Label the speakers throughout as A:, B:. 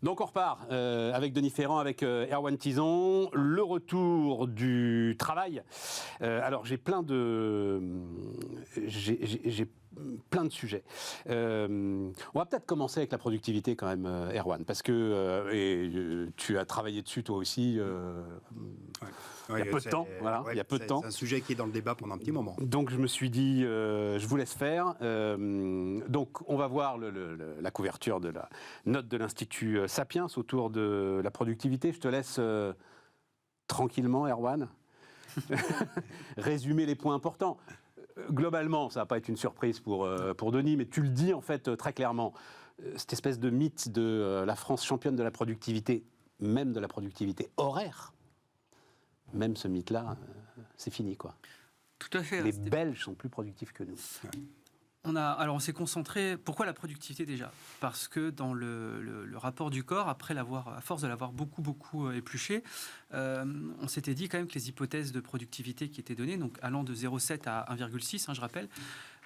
A: Donc on repart avec Denis Ferrand, avec Erwan Tison, le retour du travail. Alors j'ai plein de sujets. On va peut-être commencer avec la productivité quand même, Erwan, parce que tu as travaillé dessus toi aussi. Il y a peu de temps, voilà. Il y a peu de temps.
B: C'est un sujet qui est dans le débat pendant un petit moment.
A: Donc je me suis dit, je vous laisse faire. Donc on va voir la couverture de la note de l'Institut Sapiens autour de la productivité. Je te laisse tranquillement, Erwan, résumer les points importants. Globalement, ça ne va pas être une surprise pour Denis, mais tu le dis en fait très clairement, cette espèce de mythe de la France championne de la productivité, même de la productivité horaire, même ce mythe-là, c'est fini, quoi.
C: Tout à fait.
A: Les Belges sont plus productifs que nous.
B: Ouais.
C: On s'est concentré. Pourquoi la productivité déjà ? Parce que dans le rapport du corps, à force de l'avoir beaucoup épluché, on s'était dit quand même que les hypothèses de productivité qui étaient données, donc allant de 0,7 à 1,6, je rappelle,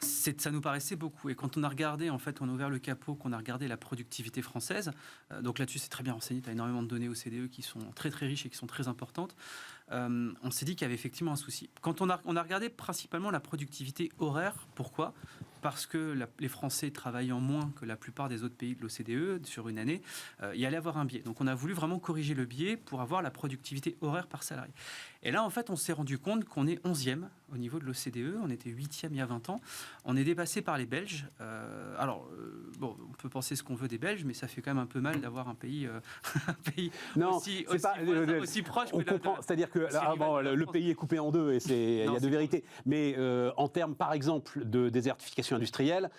C: ça nous paraissait beaucoup. Et quand on a regardé, en fait, on a ouvert le capot, qu'on a regardé la productivité française, donc là-dessus c'est très bien renseigné, tu as énormément de données OCDE qui sont très très riches et qui sont très importantes, on s'est dit qu'il y avait effectivement un souci. Quand on a regardé principalement la productivité horaire, pourquoi ? Parce que les Français travaillant moins que la plupart des autres pays de l'OCDE sur une année, il y allait avoir un biais. Donc on a voulu vraiment corriger le biais pour avoir la productivité horaire par salarié. Et là, en fait, on s'est rendu compte qu'on est 11e au niveau de l'OCDE, on était 8e il y a 20 ans, on est dépassé par les Belges. On peut penser ce qu'on veut des Belges, mais ça fait quand même un peu mal d'avoir un pays, aussi proche.
A: On comprend, c'est-à-dire que le pays est coupé en deux, et il y a deux vérités. Mais en termes, par exemple, de désertification industrielle,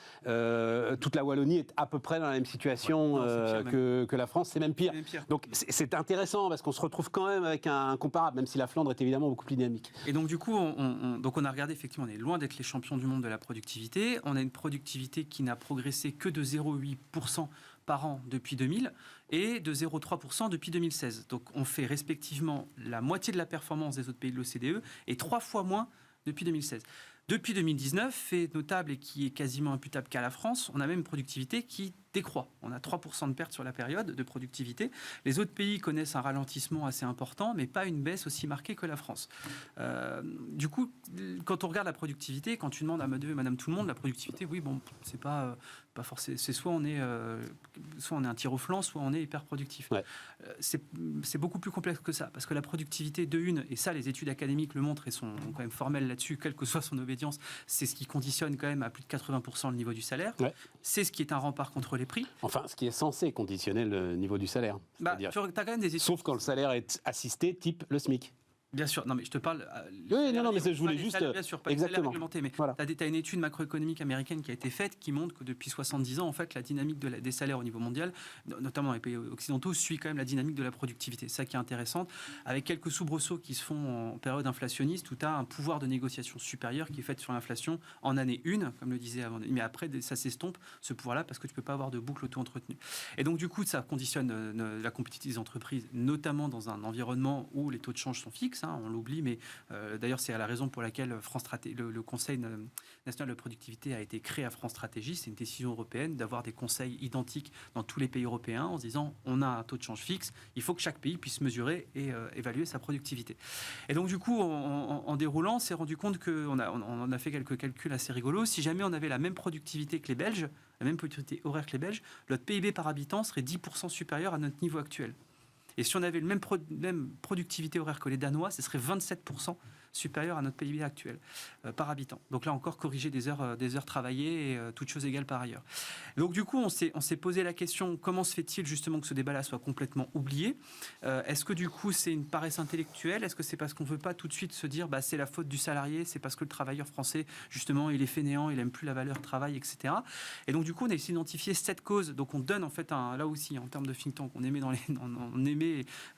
A: toute la Wallonie est à peu près dans la même situation que la France, c'est même pire. Donc c'est intéressant parce qu'on se retrouve quand même avec un comparable, même si la Flandre est évidemment beaucoup plus dynamique.
C: Et donc du coup, on a regardé, effectivement, on est loin d'être les champions du monde de la productivité. On a une productivité qui n'a progressé que de 0,8% par an depuis 2000 et de 0,3% depuis 2016. Donc on fait respectivement la moitié de la performance des autres pays de l'OCDE et 3 fois moins depuis 2016. Depuis 2019, fait notable et qui est quasiment imputable qu'à la France, on a même une productivité qui décroît. On a 3% de perte sur la période de productivité. Les autres pays connaissent un ralentissement assez important, mais pas une baisse aussi marquée que la France. Du coup, quand on regarde la productivité, quand tu demandes à madame tout le monde, la productivité, oui, bon, c'est pas forcément... C'est soit on est un tir au flanc, soit on est hyper productif.
A: Ouais.
C: C'est beaucoup plus complexe que ça, parce que la productivité de une, et ça, les études académiques le montrent et sont quand même formelles là-dessus, quelle que soit son obédience, c'est ce qui conditionne quand même à plus de 80% le niveau du salaire. Ouais. C'est ce qui est un rempart contre les prix.
A: Enfin, ce qui est censé conditionner le niveau du salaire.
C: Tu as quand même des études...
A: Sauf quand le salaire est assisté, type le SMIC.
C: Bien sûr, non mais je te parle...
A: mais je voulais juste...
C: Bien sûr, pas exactement. Mais voilà. Tu as une étude macroéconomique américaine qui a été faite qui montre que depuis 70 ans, en fait, la dynamique des salaires au niveau mondial, notamment dans les pays occidentaux, suit quand même la dynamique de la productivité. C'est ça qui est intéressant, avec quelques soubresauts qui se font en période inflationniste, où tu as un pouvoir de négociation supérieur qui est fait sur l'inflation en année 1, comme le disait avant. Mais après, ça s'estompe, ce pouvoir-là, parce que tu ne peux pas avoir de boucle auto-entretenue. Et donc, du coup, ça conditionne la compétitivité des entreprises, notamment dans un environnement où les taux de change sont fixes. On l'oublie, mais d'ailleurs c'est à la raison pour laquelle le Conseil national de productivité a été créé à France Stratégie. C'est une décision européenne d'avoir des conseils identiques dans tous les pays européens en se disant on a un taux de change fixe, il faut que chaque pays puisse mesurer et évaluer sa productivité. Et donc du coup, en déroulant, on s'est rendu compte qu'on a fait quelques calculs assez rigolos. Si jamais on avait la même productivité que les Belges, la même productivité horaire que les Belges, notre PIB par habitant serait 10% supérieur à notre niveau actuel. Et si on avait le même productivité horaire que les Danois, ce serait 27% supérieur à notre PIB actuel par habitant. Donc là encore, corriger des heures travaillées et toutes choses égales par ailleurs. Donc du coup, on s'est posé la question, comment se fait-il justement que ce débat-là soit complètement oublié ? Est-ce que du coup, c'est une paresse intellectuelle ? Est-ce que c'est parce qu'on ne veut pas tout de suite se dire c'est la faute du salarié, c'est parce que le travailleur français, justement, il est fainéant, il n'aime plus la valeur travail, etc. Et donc du coup, on a essayé d'identifier 7 causes. Donc on donne en fait, là aussi, en termes de think tank, on émet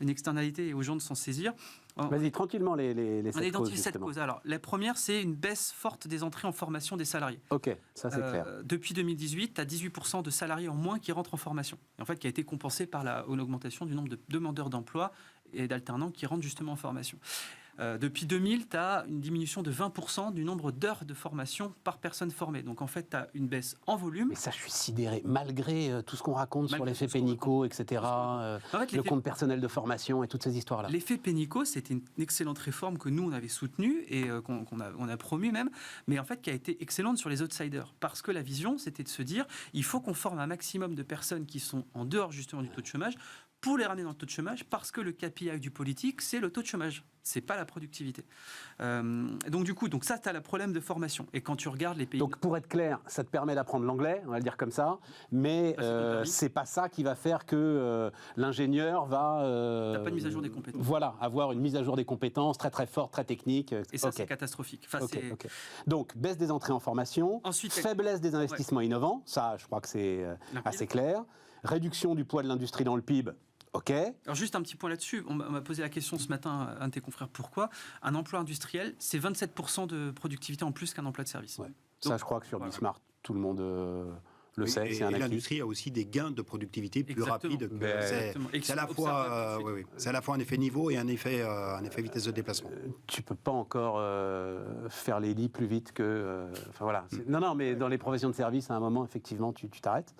C: une externalité aux gens de s'en saisir.
A: Vas-y, tranquillement, les 7 causes.
C: On a identifié 7 causes. Alors, la première, c'est une baisse forte des entrées en formation des salariés.
A: Ok, ça c'est clair.
C: Depuis 2018, tu as 18% de salariés en moins qui rentrent en formation. Et en fait, qui a été compensé par une augmentation du nombre de demandeurs d'emploi et d'alternants qui rentrent justement en formation. Depuis 2000, tu as une diminution de 20% du nombre d'heures de formation par personne formée. Donc en fait, tu as une baisse en volume.
A: Mais ça, je suis sidéré. Malgré tout ce qu'on raconte sur l'effet Pénicaud, etc., le compte personnel de formation et toutes ces histoires-là.
C: L'effet Pénicaud, c'était une excellente réforme que nous, on avait soutenue et qu'on a promue même, mais en fait qui a été excellente sur les outsiders. Parce que la vision, c'était de se dire, il faut qu'on forme un maximum de personnes qui sont en dehors justement du taux de chômage pour les ramener dans le taux de chômage, parce que le KPI du politique, c'est le taux de chômage. C'est pas la productivité. Donc du coup, ça, tu as le problème de formation. Et quand tu regardes les pays...
A: Donc pour être clair, ça te permet d'apprendre l'anglais, on va le dire comme ça, mais c'est pas ça qui va faire que l'ingénieur va...
C: T'as pas de mise à jour des compétences.
A: Voilà, avoir une mise à jour des compétences très très forte, très technique.
C: Et ça, c'est catastrophique. Enfin,
A: Donc, baisse des entrées en formation,
C: ensuite,
A: faiblesse des investissements innovants, ça, je crois que c'est assez clair. Réduction du poids de l'industrie dans le PIB. OK.
C: Alors juste un petit point là-dessus, on m'a posé la question ce matin à un de tes confrères, pourquoi un emploi industriel, c'est 27% de productivité en plus qu'un emploi de service.
A: Ouais. Ça, je crois que sur Bismarck, tout le monde le sait, c'est un acquis.
B: L'industrie a aussi des gains de productivité plus rapides. C'est à la fois un effet niveau et un effet vitesse de déplacement.
A: Tu peux pas encore faire les lits plus vite que... Enfin voilà. Non, mais dans les professions de service, à un moment, effectivement, tu t'arrêtes.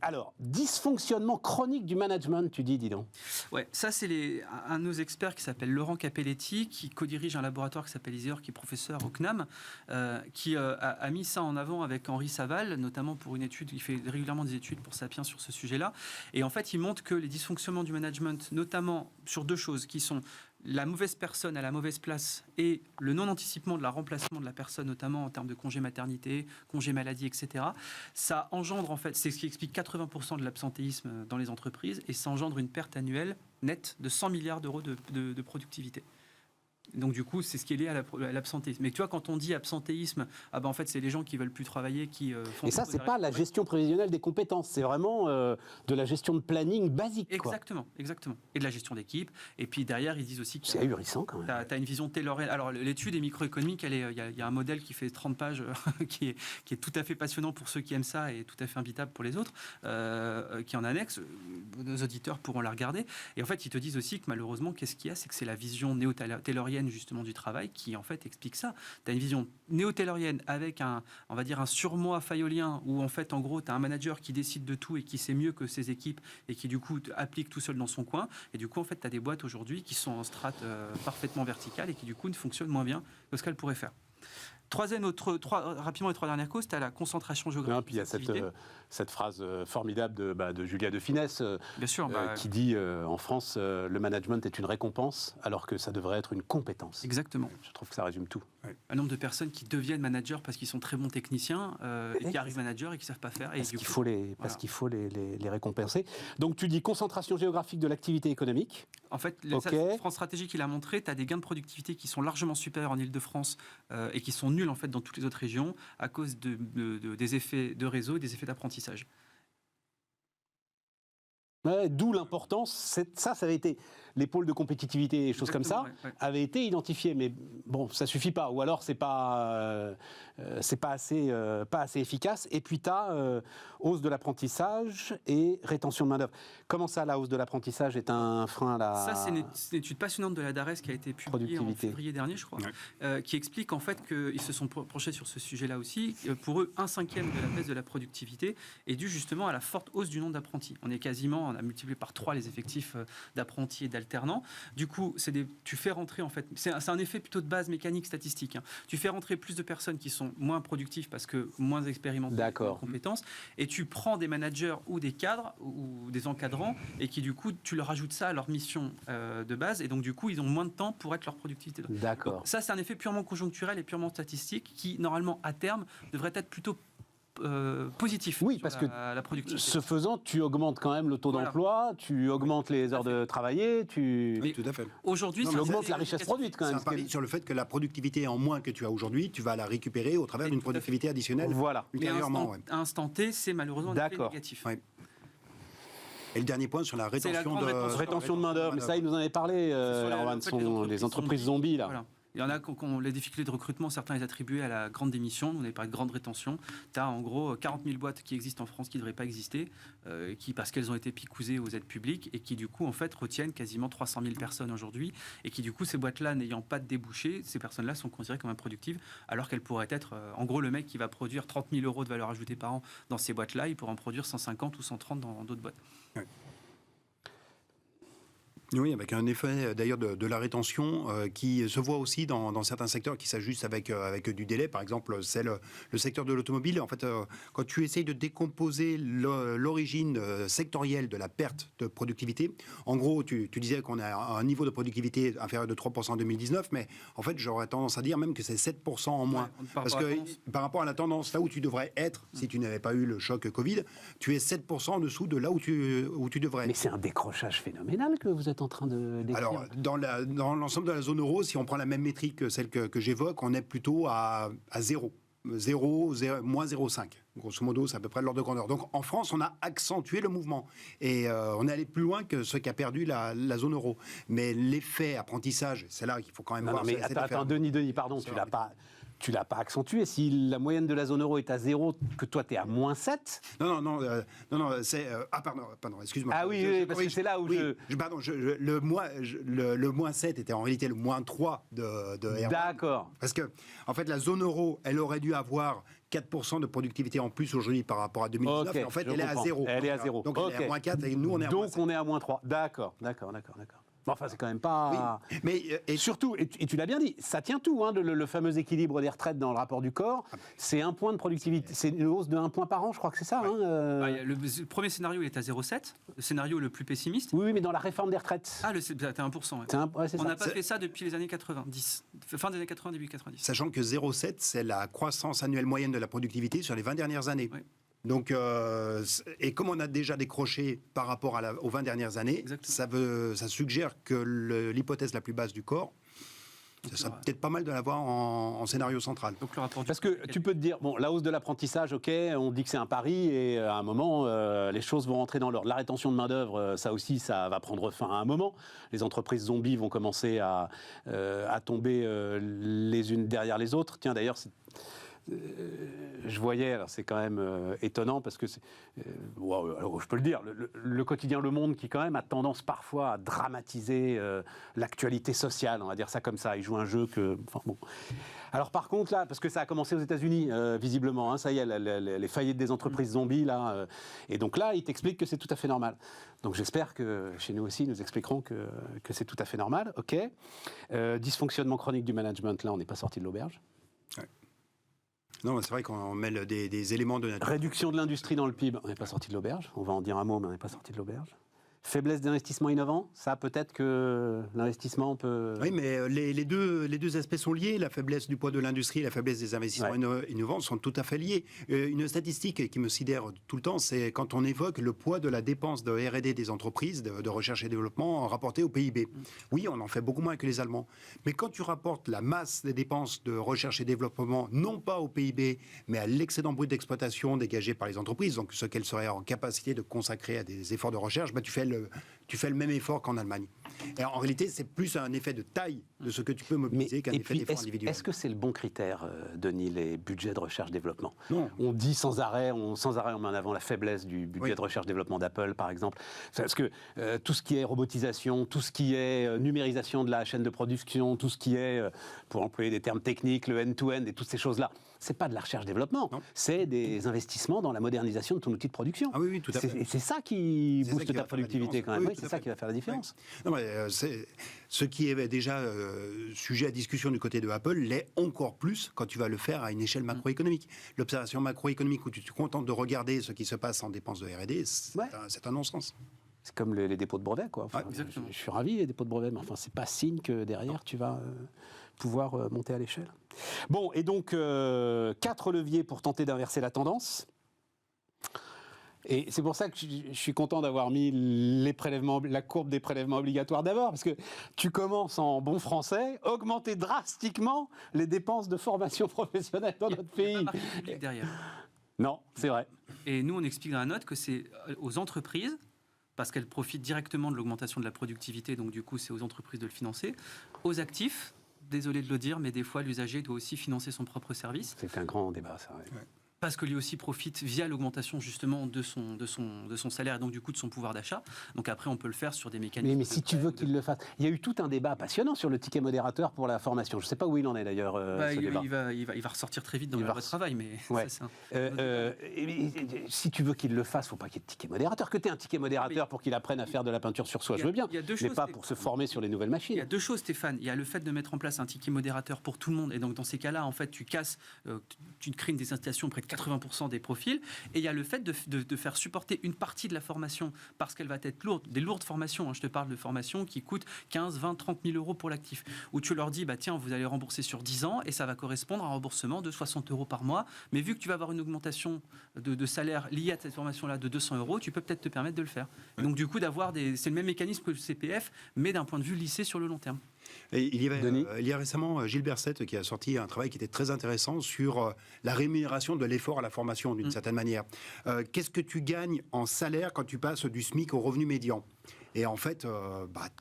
A: Alors, dysfonctionnement chronique du management, tu dis donc.
C: Ouais, ça c'est un de nos experts qui s'appelle Laurent Capelletti, qui co-dirige un laboratoire qui s'appelle ISER, qui est professeur au CNAM, qui a mis ça en avant avec Henri Saval, notamment pour une étude, il fait régulièrement des études pour Sapiens sur ce sujet-là, et en fait il montre que les dysfonctionnements du management, notamment sur deux choses qui sont la mauvaise personne à la mauvaise place et le non-anticipement de la remplacement de la personne, notamment en termes de congé maternité, congé maladie, etc. Ça engendre, en fait, c'est ce qui explique 80% de l'absentéisme dans les entreprises, et ça engendre une perte annuelle nette de 100 milliards d'euros de productivité. Donc du coup, c'est ce qui est lié à l'absentéisme. Mais tu vois, quand on dit absentéisme, en fait, c'est les gens qui veulent plus travailler, qui font...
A: Et ça, c'est pas la gestion prévisionnelle des compétences, c'est vraiment de la gestion de planning basique.
C: Exactement. Et de la gestion d'équipe. Et puis derrière, ils disent aussi que...
A: C'est ahurissant quand même.
C: Tu as une vision taylorienne. Alors l'étude est microéconomique, il y a un modèle qui fait 30 pages, qui est tout à fait passionnant pour ceux qui aiment ça et tout à fait imbitable pour les autres, qui est en annexe. Nos auditeurs pourront la regarder. Et en fait, ils te disent aussi que malheureusement, qu'est-ce qu'il y a, c'est que c'est la vision néo-taylorienne justement du travail qui en fait explique ça. Tu as une vision néo-taylorienne avec on va dire un surmoi fayolien où en fait en gros tu as un manager qui décide de tout et qui sait mieux que ses équipes et qui du coup applique tout seul dans son coin, et du coup en fait tu as des boîtes aujourd'hui qui sont en strate parfaitement verticale et qui du coup ne fonctionnent moins bien que ce qu'elles pourraient faire. Rapidement, les trois dernières causes, tu as la concentration géographique.
A: Non, puis il y a cette phrase formidable de Julia de Finesse,
C: bien sûr,
A: qui dit en France, le management est une récompense alors que ça devrait être une compétence.
C: Exactement.
A: Je trouve que ça résume tout.
C: Ouais. Un nombre de personnes qui deviennent managers parce qu'ils sont très bons techniciens et qui arrivent managers et qui ne savent pas faire. Parce
A: qu'il faut les récompenser. Donc tu dis concentration géographique de l'activité économique.
C: En fait, France Stratégie qui l'a montré, tu as des gains de productivité qui sont largement supérieurs en Ile-de-France et qui sont nuls en fait dans toutes les autres régions à cause des effets de réseau et des effets d'apprentissage.
A: Ouais, d'où l'importance, ça avait été, les pôles de compétitivité et choses comme ça, avaient été identifiés, mais bon, ça suffit pas, ou alors c'est pas assez efficace. Et puis tu as hausse de l'apprentissage et rétention de main-d'œuvre. Comment ça, la hausse de l'apprentissage est un frein à la...
C: Ça, c'est une étude passionnante de la DARES qui a été publiée en février dernier, je crois, qui explique en fait qu'ils se sont penchés sur ce sujet-là aussi. Pour eux, 1/5 de la baisse de la productivité est due justement à la forte hausse du nombre d'apprentis. On a multiplié par 3 les effectifs d'apprentis et d'alternants. Du coup, tu fais rentrer en fait, c'est un effet plutôt de base mécanique statistique. Tu fais rentrer plus de personnes qui sont moins productives parce que moins expérimentées, moins compétences, et tu prends des managers ou des cadres ou des encadrants et qui du coup tu leur ajoutes ça à leur mission de base, et donc du coup ils ont moins de temps pour être leur productivité.
A: D'accord.
C: Donc, ça c'est un effet purement conjoncturel et purement statistique qui normalement à terme devrait être plutôt positif.
A: Oui, parce que
C: la productivité.
A: Ce faisant, tu augmentes quand même le taux d'emploi, tu augmentes les heures de travailler,
B: Oui, tout à fait.
C: Aujourd'hui,
A: tu augmentes la richesse produite quand même.
B: C'est un pari sur le fait que la productivité en moins que tu as aujourd'hui, tu vas la récréer au travers d'une productivité additionnelle.
A: Voilà.
B: Ultérieurement.
C: À instant T, c'est malheureusement un effet négatif.
B: Ouais. Et le dernier point sur la rétention
A: de main-d'œuvre. Mais ça, il nous en avait parlé, Erwan, les entreprises zombies là. Voilà.
C: Il y en a qui ont les difficultés de recrutement, certains les attribuaient à la grande démission, on avait parlé de grande rétention. Tu as en gros 40 000 boîtes qui existent en France qui ne devraient pas exister, parce qu'elles ont été picousées aux aides publiques et qui du coup en fait retiennent quasiment 300 000 personnes aujourd'hui et qui du coup ces boîtes-là n'ayant pas de débouchés, ces personnes-là sont considérées comme improductives alors qu'elles pourraient être, en gros le mec qui va produire 30 000 euros de valeur ajoutée par an dans ces boîtes-là, il pourrait en produire 150 ou 130 dans d'autres boîtes.
B: Ouais. Oui, avec un effet d'ailleurs de la rétention qui se voit aussi dans certains secteurs qui s'ajustent avec du délai. Par exemple, c'est le secteur de l'automobile. En fait, quand tu essayes de décomposer l'origine sectorielle de la perte de productivité, en gros, tu disais qu'on a un niveau de productivité inférieur de 3% en 2019, mais en fait, j'aurais tendance à dire même que c'est 7% en moins. Ouais, parce que par rapport à la tendance, là où tu devrais être, si tu n'avais pas eu le choc Covid, tu es 7% en dessous de là où tu devrais être.
A: Mais c'est un décrochage phénoménal que vous êtes en train de décrire.
B: Alors, dans l'ensemble de la zone euro, si on prend la même métrique que celle que j'évoque, on est plutôt à 0. Moins 0,5. Grosso modo, c'est à peu près l'ordre de grandeur. Donc, en France, on a accentué le mouvement. Et on est allé plus loin que ce qu'a perdu la zone euro. Mais l'effet apprentissage, c'est là qu'il faut quand même voir.
A: Non, mais attends, Denis, pardon, tu l'as pas accentué. Si la moyenne de la zone euro est à 0, que toi, tu es à moins 7.
B: Non, c'est... pardon, excuse-moi.
A: Ah oui, parce que c'est là où
B: Pardon, le moins 7 était en réalité le moins 3 de Airbus.
A: D'accord.
B: Parce que, en fait, la zone euro, elle aurait dû avoir 4% de productivité en plus aujourd'hui par rapport à 2019.
A: Okay,
B: et en fait, elle est à 0.
A: Elle est à 0.
B: Donc, elle est à moins 4 et nous, on est à moins 7.
A: Donc, on est à moins 3. D'accord. Enfin, c'est quand même pas...
B: Oui, mais,
A: et surtout, et tu l'as bien dit, ça tient tout, hein, le fameux équilibre des retraites dans le rapport du corps. C'est un point de productivité, c'est une hausse de 1 point par an, je crois que c'est ça.
C: Ouais.
A: Hein,
C: le premier scénario, il est à 0,7. Le scénario le plus pessimiste.
A: Oui, mais dans la réforme des retraites.
C: Ah, c'est à 1%. Ouais. On n'a pas fait ça depuis les années 90. Fin des années 80, début 90.
B: Sachant que 0,7, c'est la croissance annuelle moyenne de la productivité sur les 20 dernières années. Ouais. Donc, et comme on a déjà décroché par rapport aux 20 dernières années, ça suggère que l'hypothèse la plus basse du corps, ça serait peut-être pas mal de l'avoir en scénario central.
C: Donc, le rapport
A: parce que tu peux te dire, bon, la hausse de l'apprentissage, ok, on dit que c'est un pari, et à un moment, les choses vont rentrer dans l'ordre. La rétention de main-d'œuvre, ça aussi, ça va prendre fin à un moment. Les entreprises zombies vont commencer à tomber les unes derrière les autres. Tiens, d'ailleurs, je voyais, alors c'est quand même étonnant parce que je peux le dire, le quotidien Le Monde qui quand même a tendance parfois à dramatiser l'actualité sociale, on va dire ça comme ça. Il joue un jeu que, enfin bon. Alors par contre là, parce que ça a commencé aux États-Unis visiblement, hein, ça y est, les faillites des entreprises zombies là, et donc là, il t'explique que c'est tout à fait normal. Donc j'espère que chez nous aussi, nous expliquerons que c'est tout à fait normal. Ok. Dysfonctionnement chronique du management, là, on n'est pas sorti de l'auberge.
B: Ouais. Non, c'est vrai qu'on mêle des éléments de nature.
A: Réduction de l'industrie dans le PIB, on n'est pas sorti de l'auberge. On va en dire un mot, mais on n'est pas sorti de l'auberge. Faiblesse d'investissement innovant, ça peut-être que l'investissement peut...
B: Oui, mais les deux aspects sont liés. La faiblesse du poids de l'industrie et la faiblesse des investissements innovants sont tout à fait liés. Une statistique qui me sidère tout le temps, c'est quand on évoque le poids de la dépense de R&D des entreprises, de recherche et développement, rapporté au PIB. Oui, on en fait beaucoup moins que les Allemands. Mais quand tu rapportes la masse des dépenses de recherche et développement, non pas au PIB, mais à l'excédent brut d'exploitation dégagé par les entreprises, donc ce qu'elles seraient en capacité de consacrer à des efforts de recherche, tu fais le même effort qu'en Allemagne. Et en réalité, c'est plus un effet de taille de ce que tu peux mobiliser qu'un effet d'effort individuel.
A: Est-ce que c'est le bon critère, Denis, les budgets de recherche-développement ?
B: Non.
A: On dit sans arrêt, on met en avant la faiblesse du budget de recherche-développement d'Apple, par exemple. Parce que tout ce qui est robotisation, tout ce qui est numérisation de la chaîne de production, tout ce qui est, pour employer des termes techniques, le end-to-end et toutes ces choses-là, c'est pas de la recherche-développement, c'est des investissements dans la modernisation de ton outil de production.
B: Ah oui, tout à fait.
A: Et c'est ça qui booste ta productivité quand même. Oui, c'est ça qui va faire la différence.
B: Oui. Non, mais ce qui est déjà sujet à discussion du côté de Apple l'est encore plus quand tu vas le faire à une échelle macroéconomique. L'observation macroéconomique où tu te contentes de regarder ce qui se passe en dépenses de R&D, c'est un non-sens.
A: C'est comme les dépôts de brevets, quoi. Enfin, je suis ravi, les dépôts de brevets, mais enfin, c'est pas signe que derrière, tu vas pouvoir monter à l'échelle. Bon, et donc, 4 leviers pour tenter d'inverser la tendance. Et c'est pour ça que je suis content d'avoir mis la courbe des prélèvements obligatoires d'abord, parce que tu commences en bon français, augmenter drastiquement les dépenses de formation professionnelle dans notre pays.
C: Il n'y a pas marqué public derrière.
A: Non, c'est vrai.
C: Et nous, on explique dans la note que c'est aux entreprises, parce qu'elles profitent directement de l'augmentation de la productivité, donc du coup, c'est aux entreprises de le financer, aux actifs, désolé de le dire, mais des fois, l'usager doit aussi financer son propre service.
A: C'est un grand débat, ça. Ouais.
C: Parce que lui aussi profite via l'augmentation justement de son salaire et donc du coup de son pouvoir d'achat. Donc après, on peut le faire sur des mécanismes.
A: Mais si tu veux qu'il le fasse, il y a eu tout un débat passionnant sur le ticket modérateur pour la formation. Je ne sais pas où il en est d'ailleurs.
C: Il va ressortir très vite dans le travail, mais
A: ouais. Si tu veux qu'il le fasse, il ne faut pas qu'il y ait de ticket modérateur. Que tu aies un ticket modérateur pour qu'il apprenne à faire de la peinture sur soie, je veux bien, mais pas pour se former sur les nouvelles machines.
C: Il y a deux choses, Stéphane. Il y a le fait de mettre en place un ticket modérateur pour tout le monde, et donc dans ces cas-là, en fait, tu crées une désincitation près de 80% des profils, et il y a le fait de faire supporter une partie de la formation parce qu'elle va être lourde, des lourdes formations, hein, je te parle de formations qui coûtent 15, 20, 30 000 euros pour l'actif, où tu leur dis, tiens, vous allez rembourser sur 10 ans, et ça va correspondre à un remboursement de 60 euros par mois, mais vu que tu vas avoir une augmentation de salaire liée à cette formation-là de 200 euros, tu peux peut-être te permettre de le faire. Et donc du coup, c'est le même mécanisme que le CPF, mais d'un point de vue lissé sur le long terme.
B: Et il y a récemment Gilles Berset qui a sorti un travail qui était très intéressant sur la rémunération de l'effort à la formation d'une certaine manière. Qu'est-ce que tu gagnes en salaire quand tu passes du SMIC au revenu médian ? Et en fait,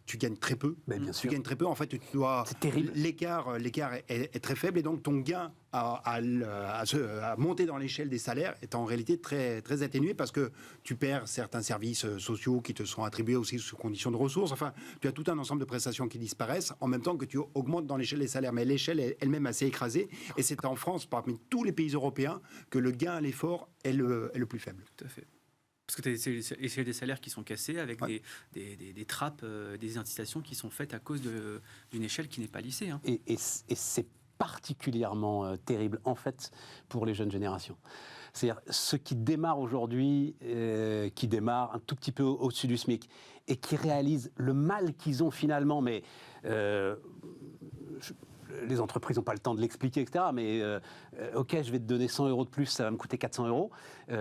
B: tu gagnes très peu.
A: Bien sûr.
B: Tu gagnes très peu. En fait, tu dois.
A: C'est terrible.
B: L'écart est très faible, et donc ton gain à monter dans l'échelle des salaires est en réalité très, très atténué, parce que tu perds certains services sociaux qui te sont attribués aussi sous conditions de ressources. Enfin, tu as tout un ensemble de prestations qui disparaissent en même temps que tu augmentes dans l'échelle des salaires. Mais l'échelle est elle-même assez écrasée. Et c'est en France, parmi tous les pays européens, que le gain à l'effort est le plus faible.
C: Tout à fait. Parce que tu as des salaires qui sont cassés avec des trappes, des incitations qui sont faites à cause d'une échelle qui n'est pas lissée. Hein.
A: Et c'est particulièrement terrible, en fait, pour les jeunes générations. C'est-à-dire ceux qui démarrent aujourd'hui, qui démarrent un tout petit peu au-dessus du SMIC, et qui réalisent le mal qu'ils ont finalement, mais... les entreprises n'ont pas le temps de l'expliquer, etc. Mais ok, je vais te donner 100 euros de plus, ça va me coûter 400 euros.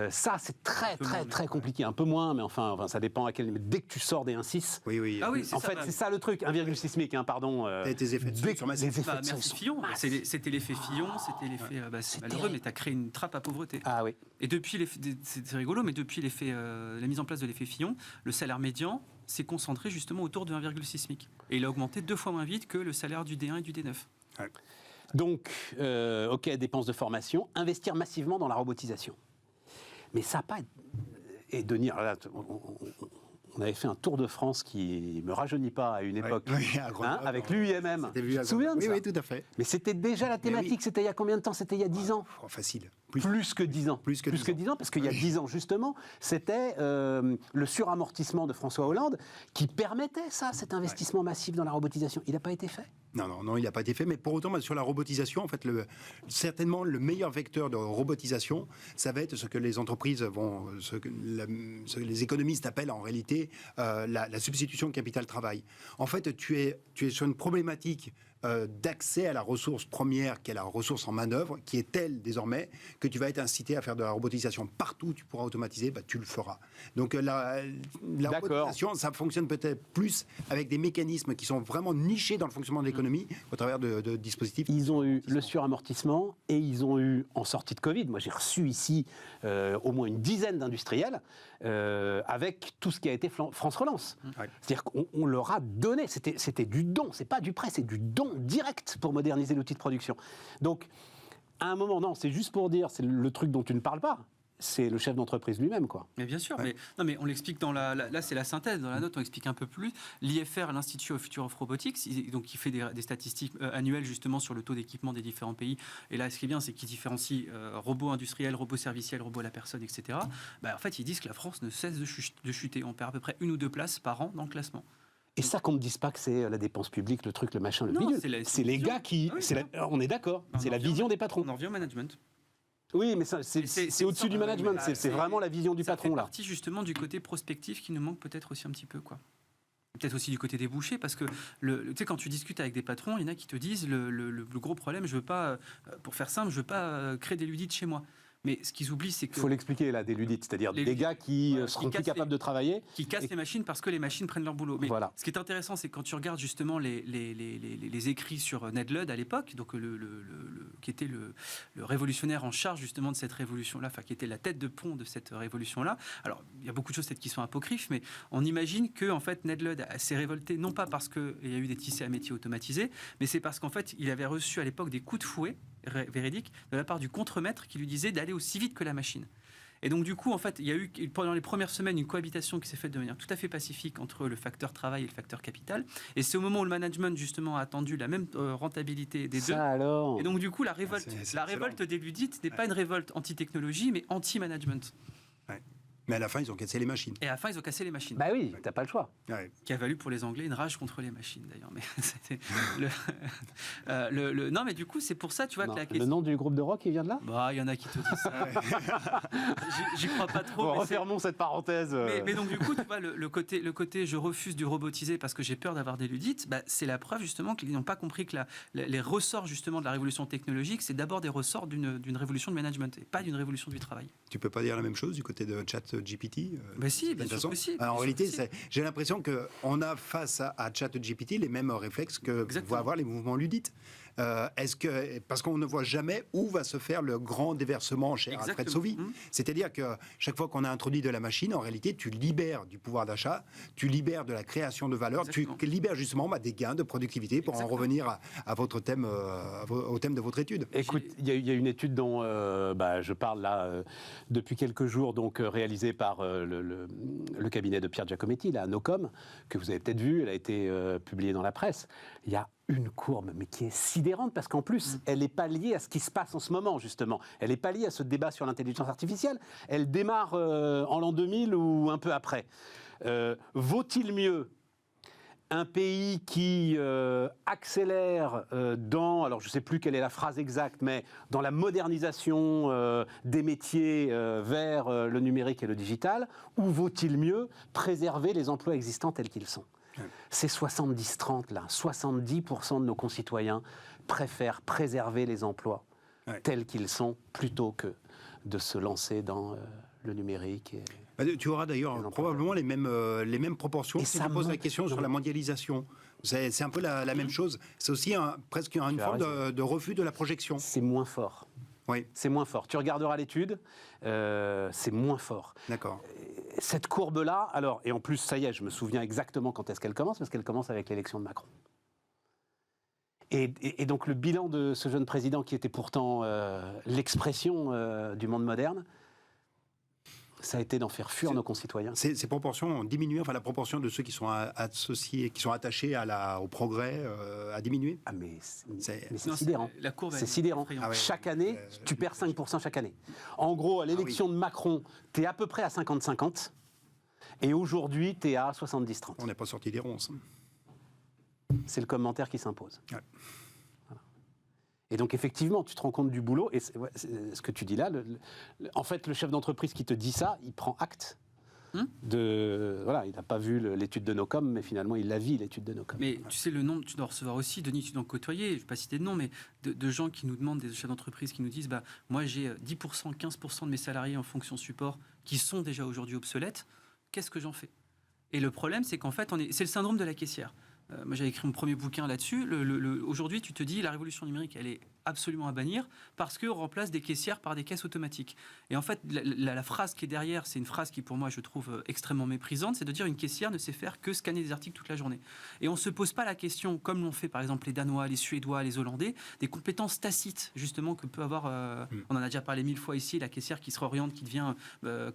A: Ça, c'est très, très, très compliqué. Un peu moins, mais enfin ça dépend à quel... Mais dès que tu sors des 1,6...
B: Oui.
C: Ah oui,
A: en fait, c'est ça le truc, 1,6 SMIC, pardon.
B: Et tes effets de seuil sur
C: Merci Fillon. C'était l'effet Fillon, c'était l'effet... c'est malheureux, mais tu as créé une trappe à pauvreté.
A: Ah oui.
C: Et depuis, c'est rigolo, mais depuis la mise en place de l'effet Fillon, le salaire médian s'est concentré justement autour de 1,6 SMIC. Et il a augmenté 2 fois moins vite que le salaire du D1 et du D9.
B: Ouais.
A: Donc, ok, dépenses de formation, investir massivement dans la robotisation. Mais ça n'a pas... Et Denis, là, on avait fait un tour de France qui ne me rajeunit pas à une époque, avec l'UIMM. Tu te souviens de ça ?
B: Oui, tout à fait.
A: Mais c'était déjà la thématique, c'était il y a combien de temps ? C'était il y a 10 ans.
B: Facile.
A: Plus que 10 ans. Plus que 10 ans, parce qu'il y a 10 ans, justement, c'était le suramortissement de François Hollande qui permettait ça, cet investissement massif dans la robotisation. Il n'a pas été fait ?
B: Non, il n'a pas été fait. Mais pour autant, sur la robotisation, en fait, certainement le meilleur vecteur de robotisation, ça va être ce que les entreprises ce que les économistes appellent en réalité la substitution capital-travail. En fait, tu es sur une problématique d'accès à la ressource première, qui est la ressource en manœuvre, qui est telle désormais que tu vas être incité à faire de la robotisation partout où tu pourras automatiser, tu le feras. Donc la robotisation, ça fonctionne peut-être plus avec des mécanismes qui sont vraiment nichés dans le fonctionnement de l'économie au travers de dispositifs.
A: Ils ont eu le suramortissement et ils ont eu, en sortie de Covid, moi j'ai reçu ici au moins une dizaine d'industriels avec tout ce qui a été France Relance. Ouais. C'est-à-dire qu'on leur a donné, c'était du don, c'est pas du prêt, c'est du don direct pour moderniser l'outil de production. Donc, à un moment, non, c'est juste pour dire, c'est le truc dont tu ne parles pas. C'est le chef d'entreprise lui-même, quoi.
C: Mais bien sûr, ouais. mais on l'explique là c'est la synthèse. Dans la note, on explique un peu plus. L'IFR, l'Institut of Future of Robotics, donc qui fait des statistiques annuelles justement sur le taux d'équipement des différents pays. Et là, ce qui est bien, c'est qu'ils différencient robots industriels, robots serviciels, robots à la personne, etc. En fait, ils disent que la France ne cesse de chuter. On perd à peu près 1 ou 2 places par an dans le classement.
A: Et ça, qu'on ne dise pas que c'est la dépense publique, le truc, le machin, le bidule. C'est les gars qui... on est d'accord, c'est la vision des patrons.
C: On en revient au management.
A: Oui, mais c'est au-dessus du management, c'est vraiment la vision du patron, là.
C: Ça fait partie justement du côté prospectif qui nous manque peut-être aussi un petit peu, quoi. Peut-être aussi du côté des bouchers, parce que tu sais, quand tu discutes avec des patrons, il y en a qui te disent le gros problème, je veux pas, pour faire simple, je veux pas créer des ludites chez moi. Mais ce qu'ils oublient, c'est que...
A: Il faut l'expliquer, là, des ludites, c'est-à-dire des gars qui seront plus capables de travailler.
C: Qui cassent les machines parce que les machines prennent leur boulot. Mais
A: voilà.
C: Ce qui est intéressant, c'est quand tu regardes justement les écrits sur Ned Ludd à l'époque, donc qui était le révolutionnaire en charge justement de cette révolution-là, enfin qui était la tête de pont de cette révolution-là. Alors, il y a beaucoup de choses peut-être qui sont apocryphes, mais on imagine que en fait, Ned Ludd s'est révolté, non pas parce qu'il y a eu des tissés à métier automatisés, mais c'est parce qu'en fait, il avait reçu à l'époque des coups de fouet véridiques de la part du contremaître qui lui disait d'aller aussi vite que la machine. Et donc du coup, en fait, il y a eu pendant les premières semaines une cohabitation qui s'est faite de manière tout à fait pacifique entre le facteur travail et le facteur capital. Et c'est au moment où le management justement a attendu la même rentabilité des deux.
A: Alors.
C: Et donc du coup, la révolte des ludites n'est pas une révolte anti-technologie, mais anti-management.
B: Ouais. Mais à la fin, ils ont cassé les machines.
C: Et à la fin, ils ont cassé les machines.
A: Bah oui, t'as pas le choix.
B: Ouais.
C: Qui a valu pour les Anglais une rage contre les machines, d'ailleurs. Mais c'était non, mais du coup, c'est pour ça, tu vois, que la question...
A: Le nom du groupe de rock, il vient de là ?
C: Bah, il y en a qui te disent ça. J'y crois pas trop.
A: Bon, refermons cette parenthèse.
C: Mais donc, du coup, tu vois, le côté je refuse du robotiser parce que j'ai peur d'avoir des ludites, bah, c'est la preuve, justement, qu'ils n'ont pas compris que les ressorts, justement, de la révolution technologique, c'est d'abord des ressorts d'une révolution de management et pas d'une révolution du travail.
B: Tu peux pas dire la même chose du côté de ChatGPT
C: Ben si, bien sûr que si.
B: En réalité, j'ai l'impression qu'on a face à ChatGPT les mêmes réflexes que vont avoir les mouvements ludites. Parce qu'on ne voit jamais où va se faire le grand déversement chez Alfred Sauvy. C'est-à-dire que chaque fois qu'on a introduit de la machine, en réalité, tu libères du pouvoir d'achat, tu libères de la création de valeur, tu libères justement des gains de productivité pour en revenir à votre thème, au thème de votre étude.
A: Écoute, il y a une étude dont je parle là depuis quelques jours, donc réalisée par le cabinet de Pierre Giacometti, la Nocom, que vous avez peut-être vu, elle a été publiée dans la presse. Il y a une courbe, mais qui est sidérante, parce qu'en plus, elle n'est pas liée à ce qui se passe en ce moment, justement. Elle n'est pas liée à ce débat sur l'intelligence artificielle. Elle démarre en l'an 2000 ou un peu après. Vaut-il mieux un pays qui accélère alors je ne sais plus quelle est la phrase exacte, mais dans la modernisation des métiers vers le numérique et le digital, ou vaut-il mieux préserver les emplois existants tels qu'ils sont ? C'est 70-30 là. 70% de nos concitoyens préfèrent préserver les emplois tels qu'ils sont plutôt que de se lancer dans le numérique.
B: Tu auras d'ailleurs probablement les mêmes proportions si tu poses la question sur la mondialisation. C'est un peu la même chose. C'est aussi presque une forme de refus de la projection.
A: C'est moins fort.
B: Oui.
A: C'est moins fort. Tu regarderas l'étude, c'est moins fort.
B: D'accord.
A: Cette courbe-là, alors, et en plus, ça y est, je me souviens exactement quand est-ce qu'elle commence, parce qu'elle commence avec l'élection de Macron. Et donc le bilan de ce jeune président qui était pourtant l'expression du monde moderne, ça a été d'en faire fuir nos concitoyens.
B: Ces proportions ont diminué, enfin la proportion de ceux qui sont associés, qui sont attachés au progrès a diminué.
A: Ah mais c'est sidérant.
C: La courbe,
A: c'est sidérant. Chaque année, tu perds 5% chaque année. En gros, à l'élection de Macron, tu es à peu près à 50-50. Et aujourd'hui, tu es à 70-30.
B: On n'est pas sorti des ronces.
A: C'est le commentaire qui s'impose.
B: Ouais.
A: Et donc, effectivement, tu te rends compte du boulot. Et ce que tu dis là, en fait, le chef d'entreprise qui te dit ça, il prend acte. Voilà, il n'a pas vu l'étude de Nocom, mais finalement, il l'a vu, l'étude de Nocom.
C: Mais tu sais, le nombre, tu dois recevoir aussi, Denis, tu dois en côtoyer, je ne vais pas citer de nom, mais de gens qui nous demandent, des chefs d'entreprise qui nous disent moi, j'ai 10%, 15% de mes salariés en fonction support qui sont déjà aujourd'hui obsolètes. Qu'est-ce que j'en fais ? Et le problème, c'est qu'en fait, c'est le syndrome de la caissière. Moi, j'avais écrit mon premier bouquin là-dessus. Aujourd'hui, tu te dis, la révolution numérique, elle est absolument à bannir parce qu'on remplace des caissières par des caisses automatiques. Et en fait, la phrase qui est derrière, c'est une phrase qui, pour moi, je trouve extrêmement méprisante, c'est de dire une caissière ne sait faire que scanner des articles toute la journée. Et on ne se pose pas la question, comme l'ont fait par exemple les Danois, les Suédois, les Hollandais, des compétences tacites, justement, que peut avoir, on en a déjà parlé 1000 fois ici, la caissière qui se réoriente, qui devient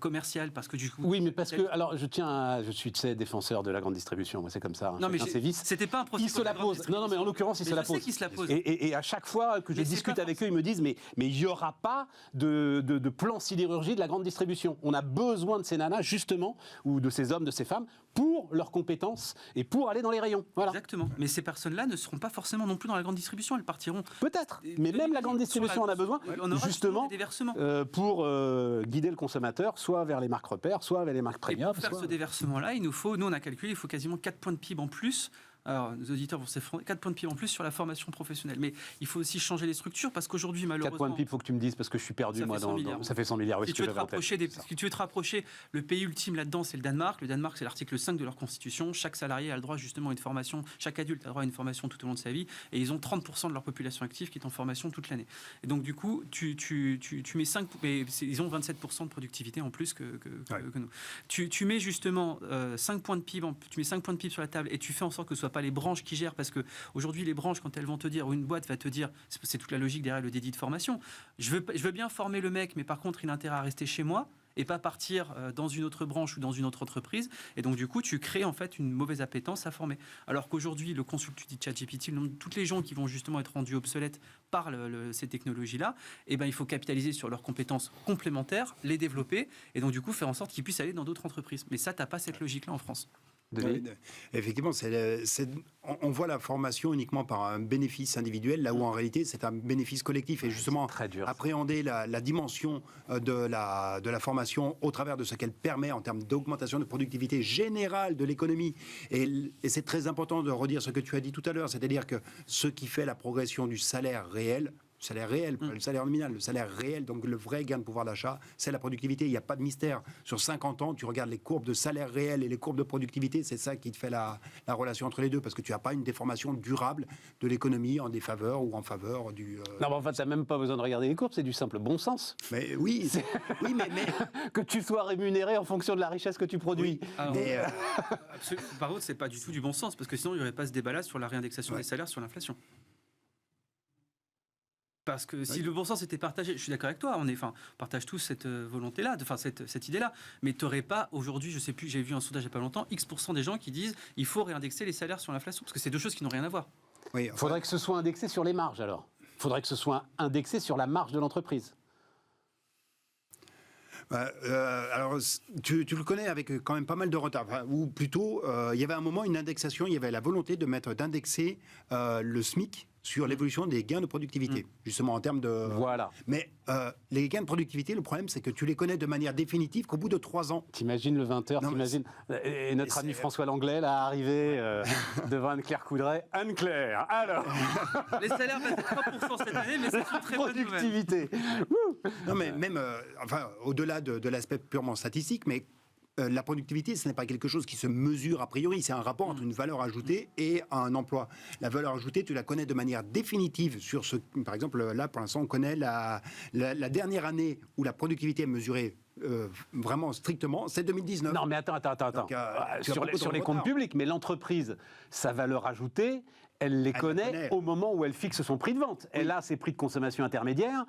C: commerciale, parce que du coup...
A: Oui, mais parce que, alors, je suis, tu sais, défenseur de la grande distribution, moi, c'est comme ça,
C: non, mais
A: c'est vice.
C: C'était pas un procès.
A: Ils se la posent. Non, mais en l'occurrence, ils se la posent.
C: Qu'ils se la posent.
A: Et à chaque fois que je discute avec eux, ils me disent mais il n'y aura pas de plan sidérurgie de la grande distribution. On a besoin de ces nanas, justement, ou de ces hommes, de ces femmes, pour leurs compétences et pour aller dans les rayons. Voilà.
C: Exactement. Mais ces personnes-là ne seront pas forcément non plus dans la grande distribution. Elles partiront.
A: Peut-être. Mais même la grande distribution en a besoin, justement, pour guider le consommateur, soit vers les marques repères, soit vers les marques premium.
C: Pour faire ce déversement-là, nous, on a calculé, il faut quasiment 4 points de PIB en plus Alors, nos auditeurs vont s'effondrer. 4 points de PIB en plus sur la formation professionnelle. Mais il faut aussi changer les structures parce qu'aujourd'hui, malheureusement...
A: 4 points de PIB, il faut que tu me dises parce que je suis perdu, moi. Ça fait 100 milliards. Oui,
C: si tu veux te rapprocher, le pays ultime là-dedans, c'est le Danemark. Le Danemark, c'est l'article 5 de leur constitution. Chaque salarié a le droit justement à une formation. Chaque adulte a le droit à une formation tout au long de sa vie. Et ils ont 30% de leur population active qui est en formation toute l'année. Et donc, du coup, tu mets 5... Mais ils ont 27% de productivité en plus que nous. Tu mets justement 5 points de PIB, tu mets 5 points de PIB sur la table et tu fais en sorte que ce ne soit pas les branches qui gèrent, parce qu'aujourd'hui, les branches, quand elles vont te dire, ou une boîte va te dire, c'est toute la logique derrière le dédit de formation, je veux bien former le mec, mais par contre, il a intérêt à rester chez moi et pas partir dans une autre branche ou dans une autre entreprise. Et donc, du coup, tu crées en fait une mauvaise appétence à former. Alors qu'aujourd'hui, le consultant du ChatGPT, toutes les gens qui vont justement être rendus obsolètes par ces technologies-là, eh ben, il faut capitaliser sur leurs compétences complémentaires, les développer, et donc, du coup, faire en sorte qu'ils puissent aller dans d'autres entreprises. Mais ça, tu n'as pas cette logique-là en France.
B: Effectivement, on voit la formation uniquement par un bénéfice individuel, là où en réalité c'est un bénéfice collectif. Et justement, appréhender la dimension de la formation au travers de ce qu'elle permet en termes d'augmentation de productivité générale de l'économie. Et c'est très important de redire ce que tu as dit tout à l'heure, c'est-à-dire que ce qui fait la progression du salaire réel, pas le salaire nominal, le salaire réel, donc le vrai gain de pouvoir d'achat, c'est la productivité. Il n'y a pas de mystère. Sur 50 ans, tu regardes les courbes de salaire réel et les courbes de productivité, c'est ça qui te fait la relation entre les deux, parce que tu n'as pas une déformation durable de l'économie en défaveur ou en faveur du...
A: Non, mais en fait, tu n'as même pas besoin de regarder les courbes, c'est du simple bon sens.
B: Mais oui, mais...
A: que tu sois rémunéré en fonction de la richesse que tu produis.
C: Oui. Alors, par contre, ce n'est pas du tout du bon sens, parce que sinon, il n'y aurait pas ce débat-là sur la réindexation des salaires sur l'inflation. Parce que si le bon sens était partagé, je suis d'accord avec toi, on partage tous cette volonté-là, cette idée-là, mais tu n'aurais pas, aujourd'hui, je ne sais plus, j'ai vu un sondage il n'y a pas longtemps, X% des gens qui disent il faut réindexer les salaires sur l'inflation, parce que c'est deux choses qui n'ont rien à voir.
B: Oui,
A: il faudrait que ce soit indexé sur les marges, alors. Il faudrait que ce soit indexé sur la marge de l'entreprise.
B: Alors, tu le connais avec quand même pas mal de retard. Ou plutôt, il y avait un moment une indexation, il y avait la volonté d'indexer le SMIC sur l'évolution des gains de productivité, justement en termes de...
A: Voilà.
B: Mais les gains de productivité, le problème, c'est que tu les connais de manière définitive qu'au bout de 3 ans.
A: T'imagines le 20h, t'imagines... Et notre ami François Langlais, là, arrivé devant Anne-Claire Coudray. Anne-Claire, alors
C: les salaires baissent de 3% cette année, mais c'est une très bonne nouvelle.
A: Productivité.
B: Non, mais même, au-delà de l'aspect purement statistique, mais la productivité, ce n'est pas quelque chose qui se mesure a priori, c'est un rapport entre une valeur ajoutée et un emploi. La valeur ajoutée, tu la connais de manière définitive sur ce... Par exemple, là, pour l'instant, on connaît la dernière année où la productivité est mesurée vraiment strictement, c'est 2019.
A: Non, mais attends. Donc, sur les comptes publics, mais l'entreprise, sa valeur ajoutée, elle les connaît au moment où elle fixe son prix de vente. Oui. Elle a ses prix de consommation intermédiaires.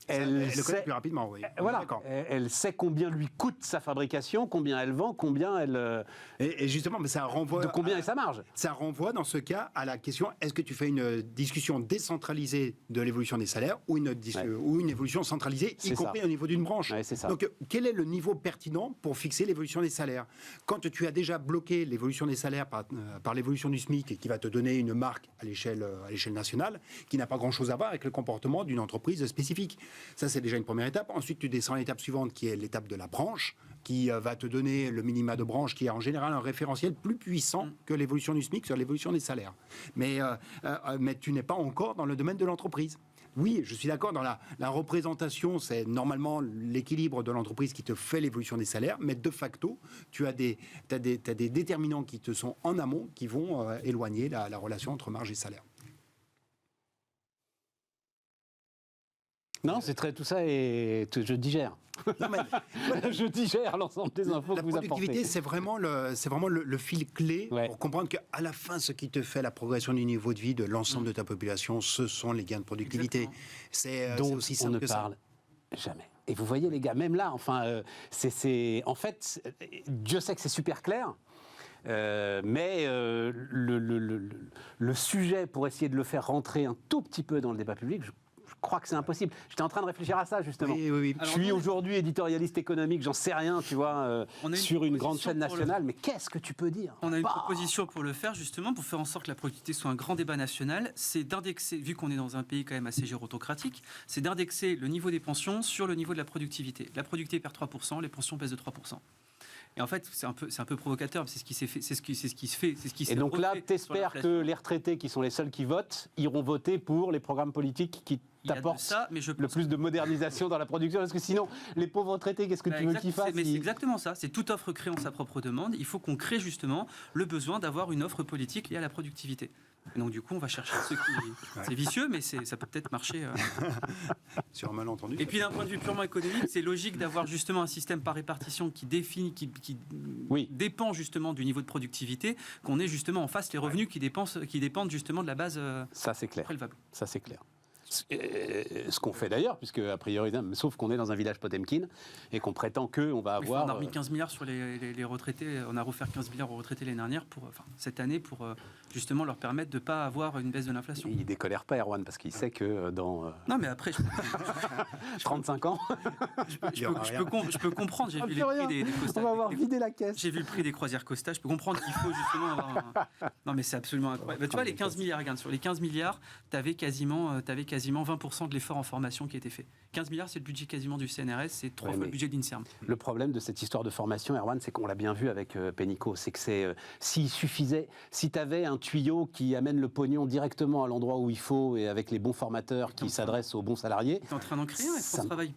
B: Elle le connaît plus rapidement, oui.
A: Voilà. Elle sait combien lui coûte sa fabrication, combien elle vend, combien elle...
B: Et justement, mais ça renvoie...
A: De combien est sa marge.
B: Ça renvoie, dans ce cas, à la question, est-ce que tu fais une discussion décentralisée de l'évolution des salaires ou une évolution centralisée, y compris au niveau d'une branche.
A: Ouais, c'est ça.
B: Donc, quel est le niveau pertinent pour fixer l'évolution des salaires? Quand tu as déjà bloqué l'évolution des salaires par l'évolution du SMIC, et qui va te donner une marque à l'échelle nationale, qui n'a pas grand-chose à voir avec le comportement d'une entreprise spécifique. Ça, c'est déjà une première étape. Ensuite, tu descends à l'étape suivante, qui est l'étape de la branche, qui va te donner le minima de branche, qui est en général un référentiel plus puissant que l'évolution du SMIC sur l'évolution des salaires. Mais tu n'es pas encore dans le domaine de l'entreprise. Oui, je suis d'accord, dans la représentation, c'est normalement l'équilibre de l'entreprise qui te fait l'évolution des salaires, mais de facto, tu as des déterminants qui te sont en amont, qui vont éloigner la relation entre marge et salaire.
A: Non, c'est tout ça et je digère.
B: Non, mais,
A: je digère l'ensemble des infos que vous apportez.
B: La productivité, c'est vraiment le fil clé pour comprendre qu'à la fin, ce qui te fait la progression du niveau de vie de l'ensemble de ta population, ce sont les gains de productivité. C'est aussi simple que ça. Dont on ne
A: parle jamais. Et vous voyez, les gars, même là, en fait, Dieu sait que c'est super clair. Mais le sujet, pour essayer de le faire rentrer un tout petit peu dans le débat public, je crois que c'est impossible. J'étais en train de réfléchir à ça, justement.
B: Oui.
A: Je suis aujourd'hui éditorialiste économique, j'en sais rien, tu vois, sur une grande chaîne nationale, mais qu'est-ce que tu peux dire?
C: On a une proposition pour le faire, justement, pour faire en sorte que la productivité soit un grand débat national, c'est d'indexer, vu qu'on est dans un pays quand même assez gérotocratique, c'est d'indexer le niveau des pensions sur le niveau de la productivité. La productivité perd 3%, les pensions baissent de 3%. Et en fait, c'est un peu provocateur, c'est ce qui s'est fait, c'est ce qui se fait, c'est ce qui s'est
A: Et donc là,
C: refait
A: t'espères
C: sur l'inflation.
A: que les retraités, qui sont les seuls qui votent, iront voter pour les programmes politiques qui
C: Il y a de
A: t'apportent
C: ça, mais je
A: le
C: pense
A: plus de modernisation dans la production, parce que sinon, les pauvres retraités, qu'est-ce que tu veux qu'ils fassent?
C: Mais c'est exactement ça. C'est toute offre créant sa propre demande. Il faut qu'on crée justement le besoin d'avoir une offre politique liée à la productivité. Et donc du coup, on va chercher ceux qui... C'est vicieux, mais ça peut peut-être marcher.
B: Sur un malentendu.
C: Et puis d'un point de vue purement économique, c'est logique d'avoir justement un système par répartition qui définit, qui dépend justement du niveau de productivité, qu'on ait justement en face les revenus qui dépendent justement de la base
A: Ça, c'est clair.
C: prélevable.
A: Ça, c'est clair. Ce qu'on fait d'ailleurs, puisque a priori, sauf qu'on est dans un village Potemkin et qu'on prétend qu'on va avoir...
C: On a remis 15 milliards sur les retraités, on a offert 15 milliards aux retraités l'année dernière, cette année, pour justement leur permettre de ne pas avoir une baisse de l'inflation.
A: Il décolère pas, Erwan, parce qu'il sait que dans
C: Non, mais après,
A: 35 ans,
C: je peux comprendre, j'ai vu les prix des Costa.
A: on va avoir vidé la caisse.
C: J'ai vu le prix des croisières Costa, je peux comprendre qu'il faut justement avoir Non, mais c'est absolument incroyable. Bah, tu vois, les 15 milliards, regarde, sur les 15 milliards, tu avais quasiment 20% de l'effort en formation qui était fait. 15 milliards, c'est le budget quasiment du CNRS, c'est 3 fois le budget de l'INSERM.
A: Le problème de cette histoire de formation, Erwan, c'est qu'on l'a bien vu avec Pénicaud, c'est que s'il suffisait, si tu avais un tuyau qui amène le pognon directement à l'endroit où il faut et avec les bons formateurs qui s'adressent aux bons salariés...
C: Tu es en train d'en créer avec France Travail.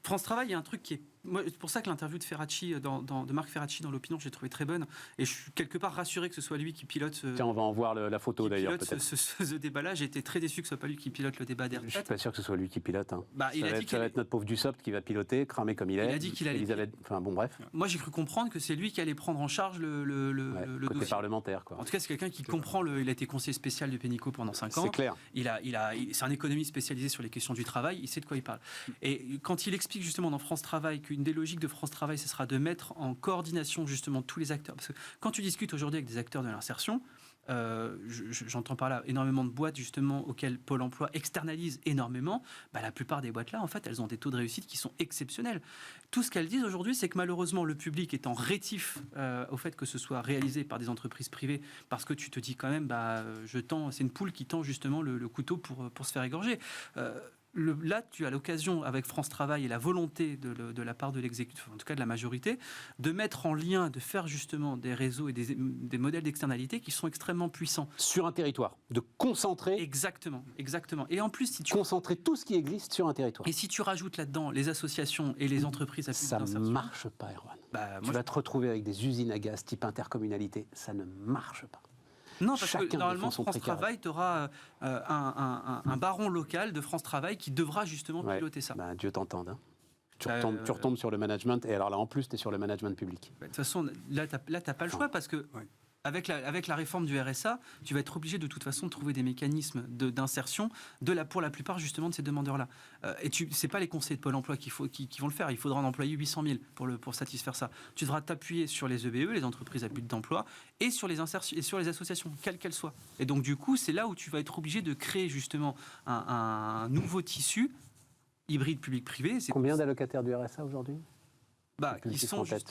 C: France Travail, il y a un truc qui est... C'est pour ça que l'interview de Ferracci, de Marc Ferracci dans l'Opinion, j'ai trouvé très bonne. Et je suis quelque part rassuré que ce soit lui qui pilote...
A: Tiens, on va en voir la photo d'ailleurs, peut-être.
C: Ce débat-là, j'ai été très déçu que ce soit pas lui qui pilote le débat des retraites.
A: Je suis pas sûr que ce soit lui qui pilote. Hein.
C: Bah,
A: ça va être notre pauvre Dussopt qui va piloter, cramer comme il est.
C: Il a dit qu'il allait...
A: Elisabeth... Enfin bon, bref.
C: Moi, j'ai cru comprendre que c'est lui qui allait prendre en charge le
A: côté
C: dossier.
A: parlementaire, quoi.
C: En tout cas, c'est quelqu'un qui comprend... Il a été conseiller spécial de Pénicaud pendant 5 ans.
A: C'est clair.
C: C'est un économiste spécialisé sur les questions du travail. Il sait de quoi il parle. Et quand il explique justement dans France Travail qu'une des logiques de France Travail, ce sera de mettre en coordination justement tous les acteurs. Parce que quand tu discutes aujourd'hui avec des acteurs de l'insertion, j'entends par là énormément de boîtes justement auxquelles Pôle emploi externalise énormément. Bah, la plupart des boîtes là, en fait, elles ont des taux de réussite qui sont exceptionnels. Tout ce qu'elles disent aujourd'hui, c'est que malheureusement le public étant rétif au fait que ce soit réalisé par des entreprises privées, parce que tu te dis quand même, c'est une poule qui tend justement le couteau pour se faire égorger. Là, tu as l'occasion, avec France Travail et la volonté de la part de l'exécutif, en tout cas de la majorité, de mettre en lien, de faire justement des réseaux et des modèles d'externalité qui sont extrêmement puissants.
A: Sur un territoire, de concentrer...
C: Exactement. Et en plus, si tu...
A: Concentrer tout ce qui existe sur un territoire.
C: Et si tu rajoutes là-dedans les associations et les entreprises à but d'insertion...
A: Ça ne marche pas, Erwan. Tu vas te retrouver avec des usines à gaz type intercommunalité. Ça ne marche pas.
C: Non, parce que normalement, France Travail, tu auras un baron local de France Travail qui devra justement piloter ça.
A: Dieu t'entende. Hein. Tu retombes sur le management, et alors là, en plus, tu es sur le management public.
C: De toute façon, là, tu n'as pas le choix, parce que... Avec la réforme du RSA, tu vas être obligé de toute façon de trouver des mécanismes d'insertion pour la plupart justement de ces demandeurs-là. Et c'est pas les conseillers de Pôle emploi qui vont le faire. Il faudra en employer 800 000 pour satisfaire ça. Tu devras t'appuyer sur les EBE, les entreprises à but d'emploi, et sur les insertions, et sur les associations, quelles qu'elles soient. Et donc du coup, c'est là où tu vas être obligé de créer justement un nouveau tissu hybride public-privé.
A: Combien d'allocataires du RSA aujourd'hui ?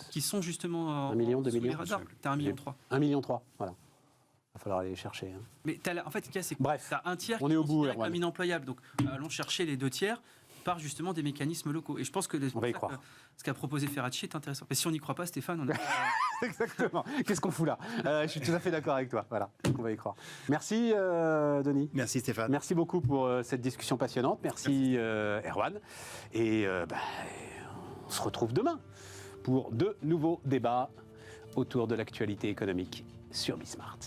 C: Qui sont justement
A: 1 million, 2 millions.
C: T'as 1,3 million.
A: 1,3 million, voilà. Il va falloir aller les chercher. Hein.
C: Mais en fait, c'est
A: bref,
C: t'as un tiers
A: on
C: qui
A: est
C: est
A: au bout,
C: comme inemployable. Donc, allons chercher les 2 tiers par justement des mécanismes locaux. Et je pense que
A: on va y croire.
C: Ce qu'a proposé Ferracci est intéressant. Mais si on n'y croit pas, Stéphane, on a...
A: Exactement. Qu'est-ce qu'on fout là ? Je suis tout à fait d'accord avec toi. Voilà, on va y croire. Merci, Denis.
B: Merci, Stéphane.
A: Merci beaucoup pour cette discussion passionnante. Merci, Erwan. Et on se retrouve demain pour de nouveaux débats autour de l'actualité économique sur Bismart.